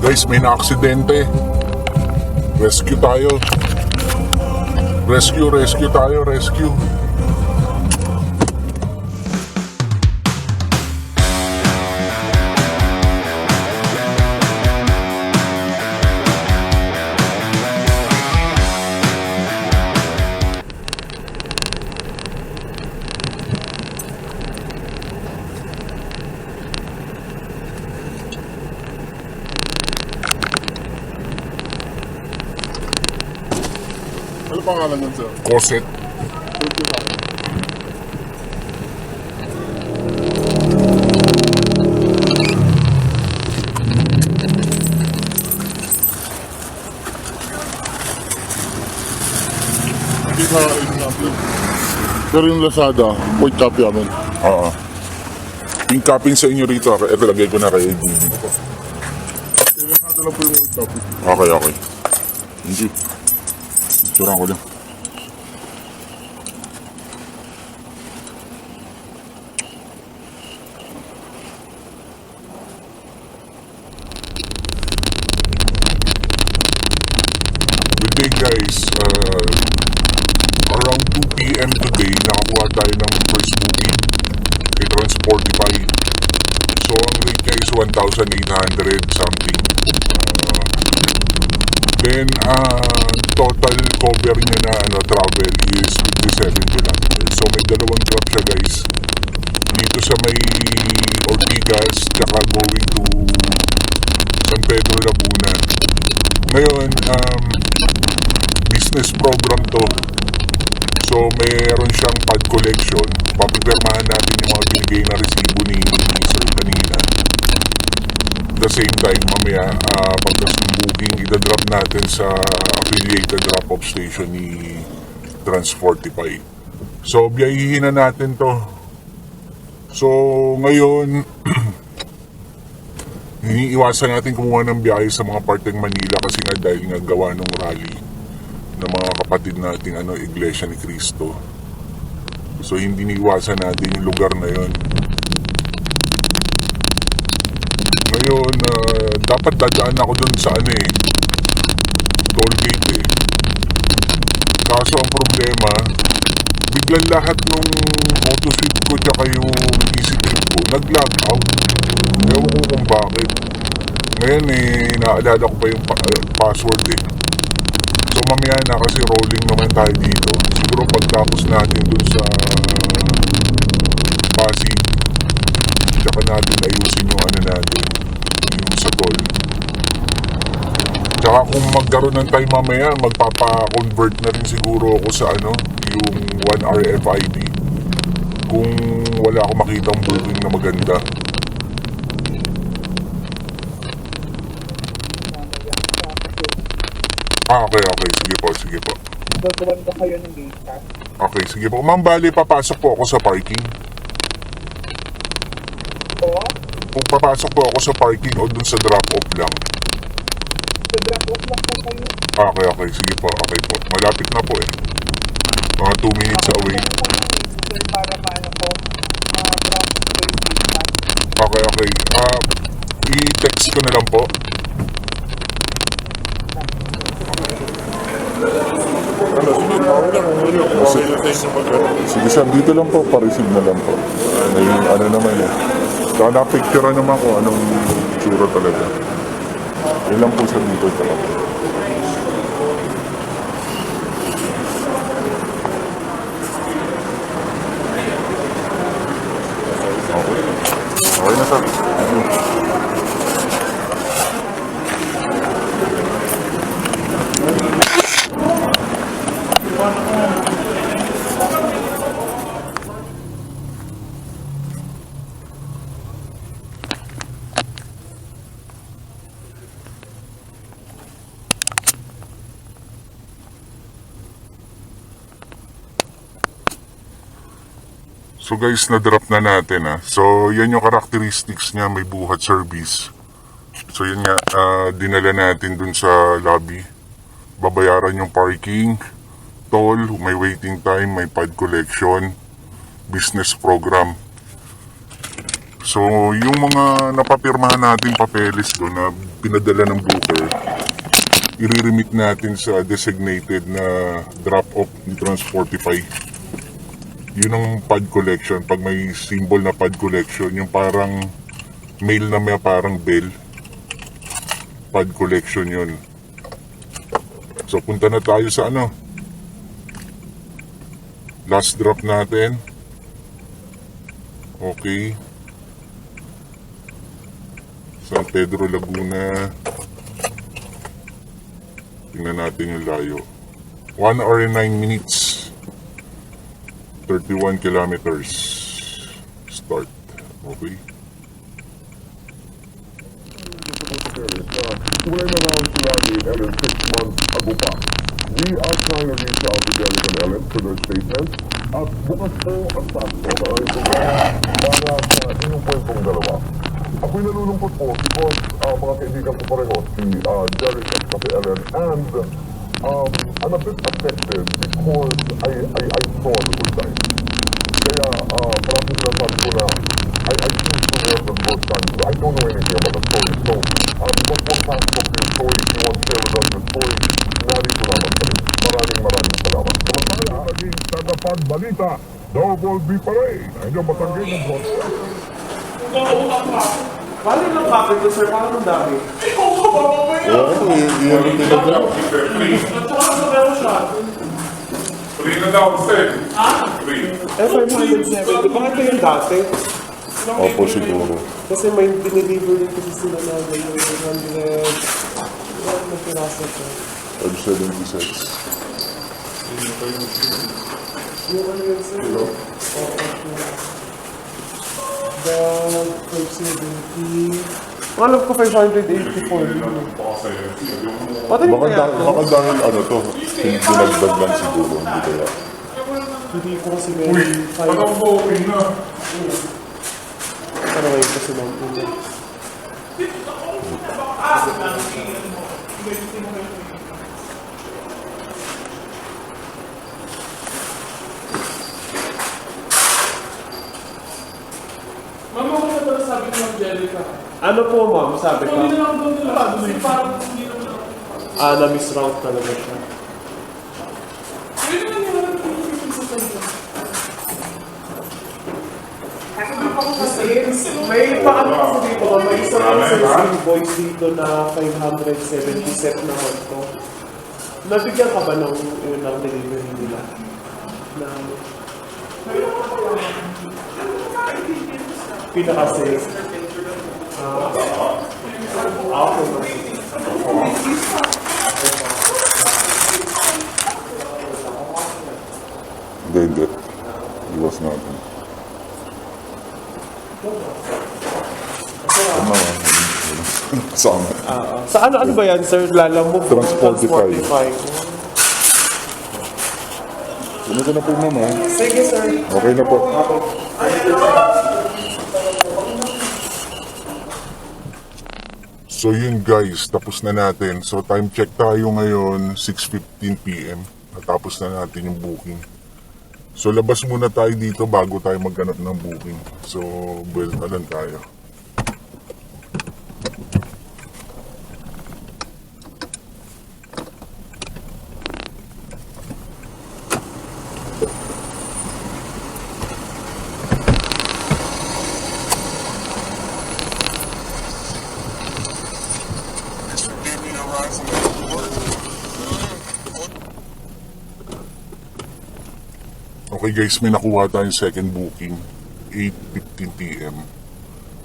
Guys, may na-aksidente. Rescue tayo. Rescue tayo, rescue. Ano pangalan nun, sir? Koset. Hindi ka in-upload. Pero yung Lazada, point copy namin. Oo. Yung copy sa inyo rito, ito lagay ko na kay Edwin. Yung Lazada lang po yung point copy. Okay, okay. Hindi. Picturean ko lang. Good day guys. Around 2 p.m. today, nakakuha tayo ng first booking kay Transportify. So ang rate niya is 1,800 something. Then total cover niya na travel is 57 kilometers. So may dalawang drop siya guys. Dito sa may Ortigas, tsaka going to San Pedro Laguna. Ngayon, business program to. So meron siyang pad collection. Papipirmahan natin yung mga binigay na resibo ni Sir kanina. The same time, mamaya pagkas ng booking, idadrop natin sa affiliated drop-off station ni Transportify. So biyahihin na natin to. So ngayon iniiwasan natin kumuha ng biyahe sa mga parteng Manila kasi nga dahil nga gawa ng rally ng mga kapatid nating Iglesia ni Cristo. So hindi niiwasan natin yung lugar na yon. Ngayon, dapat dadaan ako dun sa toll gate Kaso ang problema, biglang lahat nung autosweep ko tsaka yung easy trip ko nag-log out. Ewan ko kung bakit. Ngayon naalala ko pa yung password So mamaya na kasi rolling naman tayo dito. Siguro pagtapos natin dun sa Pasig, tsaka natin ayusin yung natin, yung sa toll. Tsaka kung magkaroon ng time mamaya, magpapa-convert na rin siguro ako sa yung 1 RFID. Kung wala akong makitang booking na maganda. Okay. Sige po. Gagawin ba kayo ng gate pass? Okay, sige po. Ma'am, bali, papasok po ako sa parking. Oo? Kung papasok po ako sa parking o dun sa drop-off lang. So, drop-off lang po kayo? Okay. Sige po. Okay po. Malapit na po Mga 2 minutes away. Para paano po, drop po yung gate pass. Okay. I-text ko na lang po. Sige sir, dito lang po, pa-receive na lang po. Naman Saka na-picture naman ko anong tsura talaga. Yan lang po sir, dito talaga. Okay na sir. So guys, na-drop na natin So yan yung characteristics niya, may buhat service. So yun nga, dinala natin dun sa lobby. Babayaran yung parking, toll, may waiting time, may pad collection, business program. So yung mga napapirmahan natin papeles doon na pinadala ng booker, i-remit natin sa designated na drop-off ni Transportify. Yun ang pad collection. Pag may symbol na pad collection, yung parang mail na may parang bell, pad collection yun. So punta na tayo sa last drop natin. Okay, San Pedro, Laguna. Tingnan natin yung layo. 1 hour and 9 minutes. 31 kilometers. Start. Okay. When around Fulani Ellen 6 months ago pa, we are trying to reach out to Derek and Ellen for their statements at bukas po ang sakto na ay para sa inyong kwentong dalawa. Ako'y nalulungkot po because mga kaibigan ko pareho, si Derek at si Ellen, and I'm a bit affected because I saw the good times. Kaya parang sinasabi ko na I choose to wear the good times. I don't know anything about the story. So, because one time of your story, if you want to share with us the story, narito naman sa rin. Maraming salamat. Samantala, naging tagapag balita, Double B Parade. Ayun, matanggay ng broadcast. Paano lang bakit ko, sir? Paano ang dami? Oo, yun ang tinagyan. At saka sa meron siya. Free na daw, Steph. F570. Bakit ko yung dati? Opo, siguro. Kasi may dineliver din kasi sila na yung 100 na piraso siya. 576. Yung ano yun, sir? The 570. Alam ko 584 yun. Pati rin kaya ito? Baka dahil to, dinagdag lang siguro, hindi kaya. Hindi ko kasi may 5. Ano ngayon kasi lang po niya? Mama, ko na pala sabi ko ng Angelica. Ano po ma'am, sabi ka? Hindi na lang doon nila. Kasi parang hindi naman ako. Na-miss route talaga siya. Hindi naman nila lang kung sa kanya. May paano kasi dito ma'am, may isa lang sa invoice dito na 570 set naman to. Nabigyan ka ba ng unang delivery nila? Na pinaka-safe. Hindi. Iwas natin. Kasama. Sa ano ba yan, sir? Lalamove? Transportify. Ano ka na po, mama? Sige, sir. Okay na po. So yun guys, tapos na natin. So time check tayo ngayon, 6:15 PM. Natapos na natin yung booking. So labas muna tayo dito bago tayo maghanap ng booking. So buwelta lang tayo. Okay guys, may nakuha tayong second booking, 8:15 PM,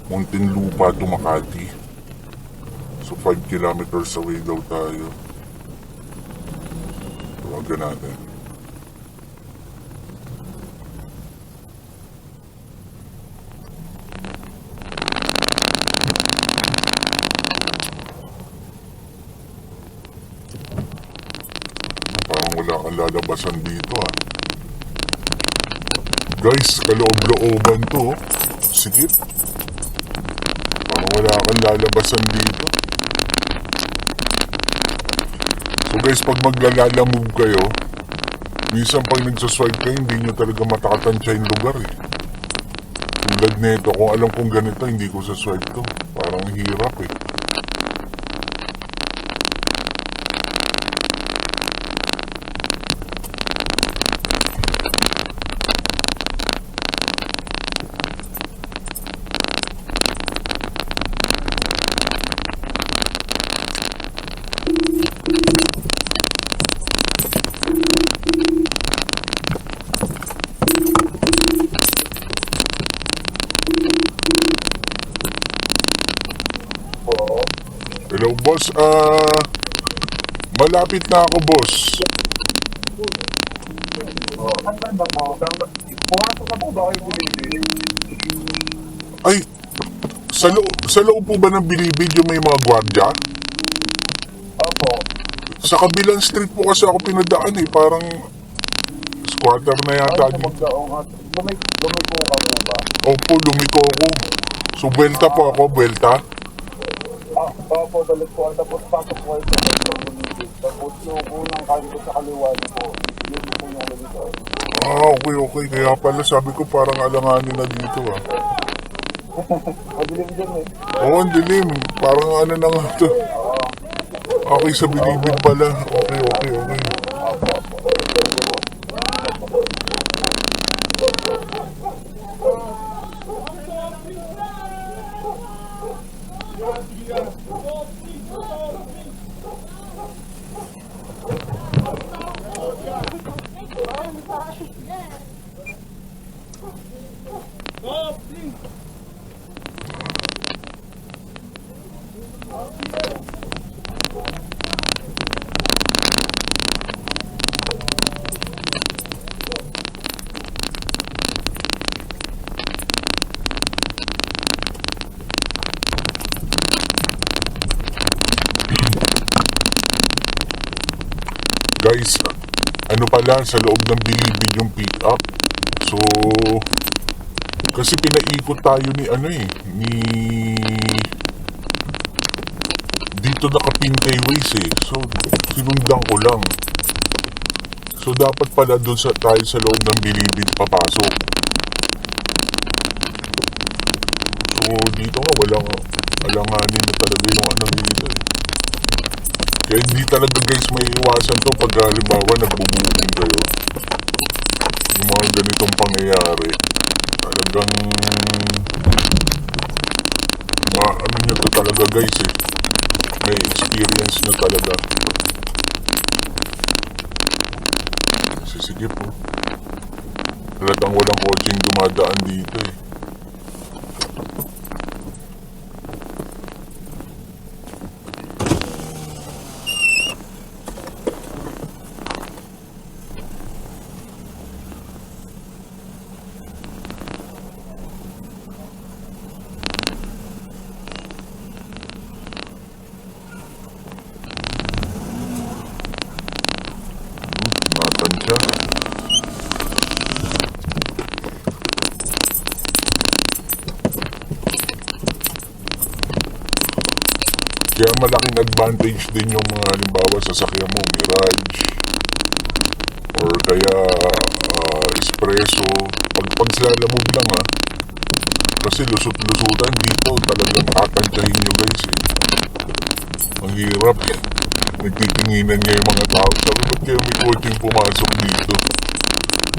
Muntinlupa to Makati. So 5 kilometers away daw tayo. Tawagan natin. Parang wala kang lalabasan dito ah. Guys, kaloob-looban to. Sikip. Parang wala kang lalabasan dito. So guys, pag maglalalamove kayo, minsan pag nagsaswipe kayo, hindi nyo talaga matakatansya yung lugar eh. Tulad nito, kung alam kong ganito, hindi ko sa swipe to. Parang hirap eh. Boss, malapit na ako, boss. Ang ganda mo. Pumasok na po ba kayo Bilibid? Ay, sa loob po ba ng Bilibid yung may mga gwardya? Opo. Sa kabilang street po kasi ako pinadaan eh, parang squatter na yata. Lumay po ka po ba? Opo, lumiko ako. So, buwelta po ako, buwelta. Opo, balik po. Tapos pasok po kayo sa Bilibid. Tapos yung unang kanto sa kaliwa niyo po. Yun po yung lumiko. Okay. Kaya pala sabi ko parang alanganin na dito ah. Madilim dyan eh. Oo, ang dilim. Parang ano na nga to. Okay, sa Bilibid pala. Okay. Guys, ano pala, sa loob ng Bilibid yung pick up. So, kasi pinaikot tayo ni dito naka-Pintay Ways eh. So, sinundan ko lang. So, dapat pala doon tayo sa loob ng Bilibid papasok. So, dito nga alanganin na talaga yung ano dito eh. Kaya hindi talaga guys may iwasan to pag halimbawa nagbubuking kayo. Yung mga ganitong pangyayari. Talagang ano nyo to talaga guys eh. May experience na talaga. Sige po. Talagang walang coaching dumadaan dito eh. Tansya. Kaya malaking advantage din yung mga halimbawa sasakyan mo Mirage or kaya Espresso pag slalamog lang kasi lusot-lusutan dito talagang tatantyahin nyo guys eh. Ang hirap nagtitinginan nga yung mga tao. Sabi, ba't kayo may coaching pumasok dito?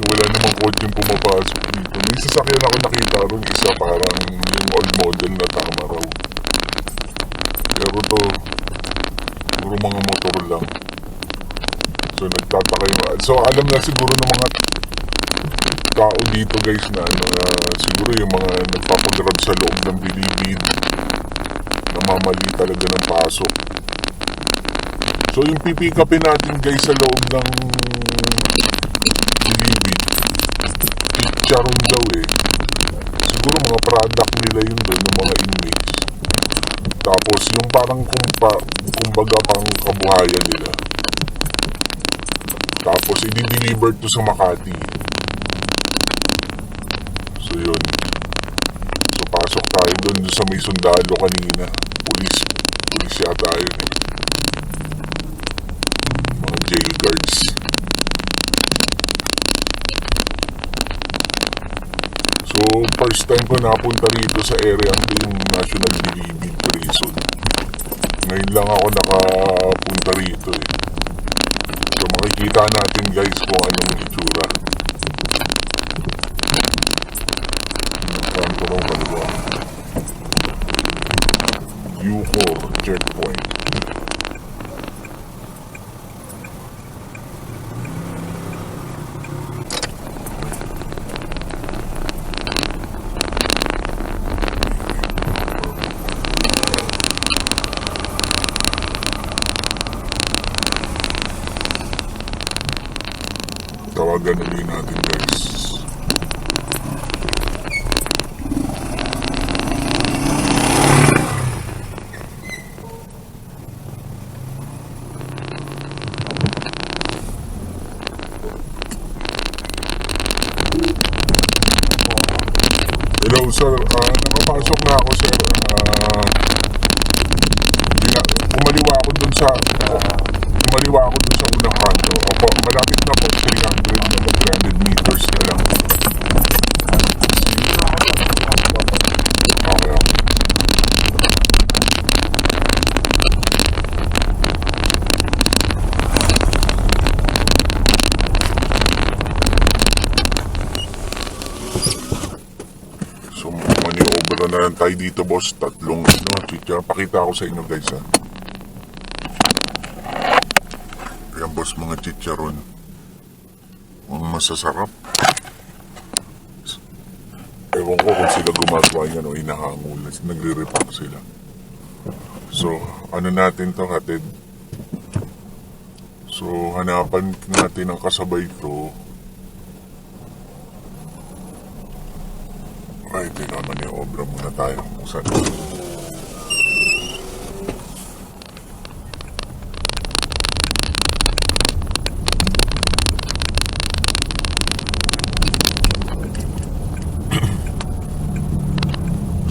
Wala namang coaching pumapasok dito. May sasakyan ako nakita ron, isa parang yung old model na tama raw. Pero to, puro mga motor lang. So nagtataka yung... So alam na siguro ng mga tao dito guys na siguro yung mga nagpapagrab sa loob ng Bilibid namamali talaga ng pasok. So yung pipikapin natin guys sa loob ng Bilibid, Charon daw eh. Siguro mga product nila yun doon, ng mga inmates. Tapos yung parang kumbaga pang kabuhayan nila. Tapos i-deliver to sa Makati. So yun. So pasok tayo doon sa may sundalo kanina. Pulis yata yun eh. Mga jail guards. So first time ko napunta rito sa area yung National Bilibid Prison. Ngayon lang ako nakapunta rito eh. So makikita natin guys kung anong itsura. Kanto ng kaliwa. U4 checkpoint. tawagan ulit natin guys. Hello sir, nakapasok na ako sir. Umaliwa ako dun sa unang kanto. Opo, malapit na po, 300 meters na lang. Okay. So, maniobra na lang tayo dito boss. Tatlong chicha. Pakita ko sa inyo guys ha. Ayan boss, mga chicharon. Ang masasarap. Ewan ko kung sila gumagawa yan o inahangul. Nagre-repack sila. So, ano natin to hatid? So, hanapan natin ang kasabay to. Ay, tinaman yung obra muna tayo. Kung saan.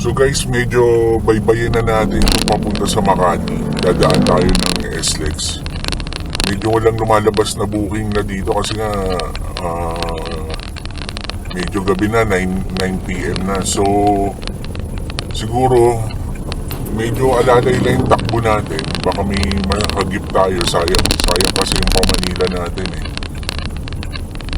So guys, medyo baybayin na natin kung papunta sa Makati. Dadaan tayo ng SLEX. Medyo walang lumalabas na booking na dito kasi nga medyo gabi na, 9 PM na. So siguro medyo alalay lang yung takbo natin. Baka may makagip tayo. Sayang kasi yung pa-Manila natin eh.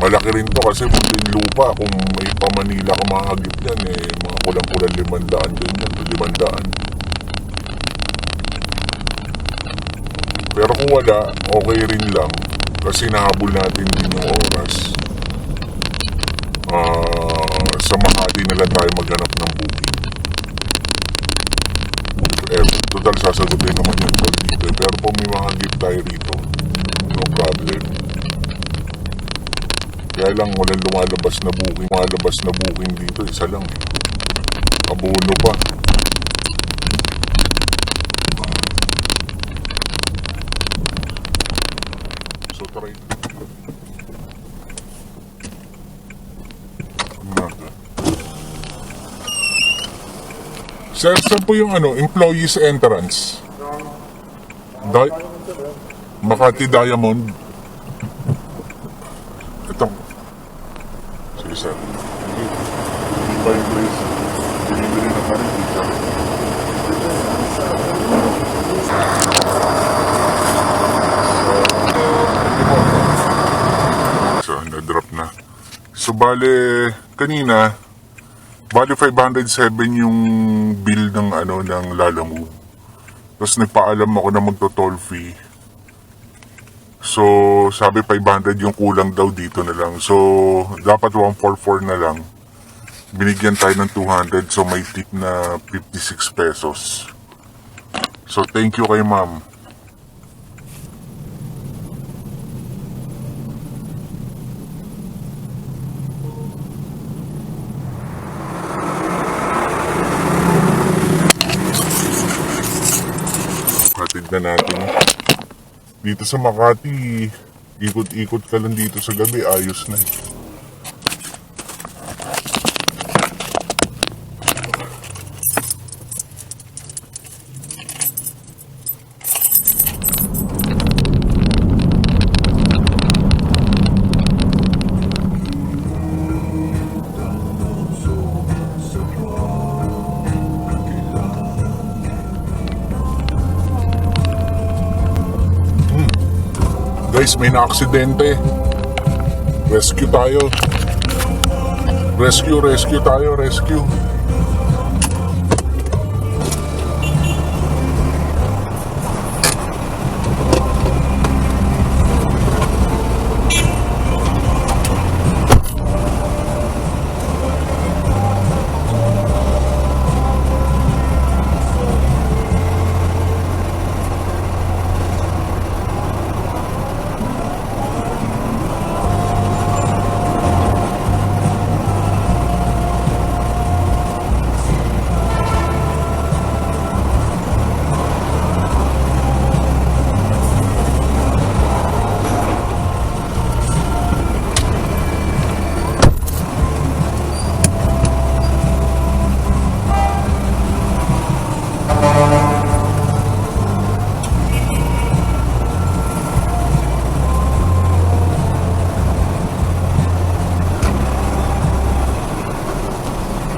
Malaki rin to kasi munting lupa. Kung may pa-Manila ka makagip yan eh, mga kulang-kulang 500 din yan, 500. Pero kung wala, okay rin lang kasi nahabol natin din yung oras. Sa Makati na lang tayo maghanap ng booking. Total sasagutin naman yung call dito. Pero kung may makagip tayo rito, no problem. Kaya lang walang lumalabas na booking dito, isa lang eh. Abono pa. So try Sir, saan po yung employees entrance? Makati Diamond. Ito. Sige sir. By place. Delivery na pa rin dito. So, na-drop na. So, bale, kanina, bale 507 yung bill ng ng Lalamove. Tapos nagpaalam ako na magto-toll fee. So, sabi 500 yung kulang daw dito na lang. So, dapat 144 na lang. Binigyan tayo ng 200. So, may tip na 56 pesos. So, thank you kay ma'am. Hatid na natin. Dito sa Makati, ikot-ikot ka lang dito sa gabi, ayos na eh. Guys, may na-aksidente. Rescue tayo. Rescue tayo.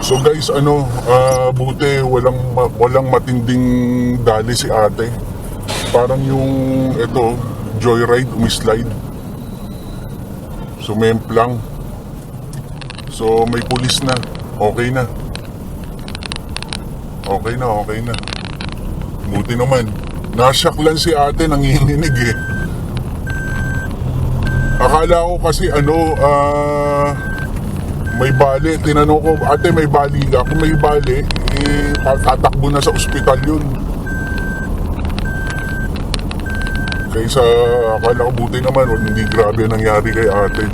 So guys, buti walang matinding dali si ate. Parang yung joyride, umislide. So memplang. So may pulis na. Okay na. Okay na. Buti naman. Nashock lang si ate, nanginginig eh. Akala ko kasi may bali. Tinanong ko, ate may bali ka? Kung may bali, tatakbo na sa ospital yun. Kaysa akala ko buti naman, hindi grabe ang nangyari kay ate.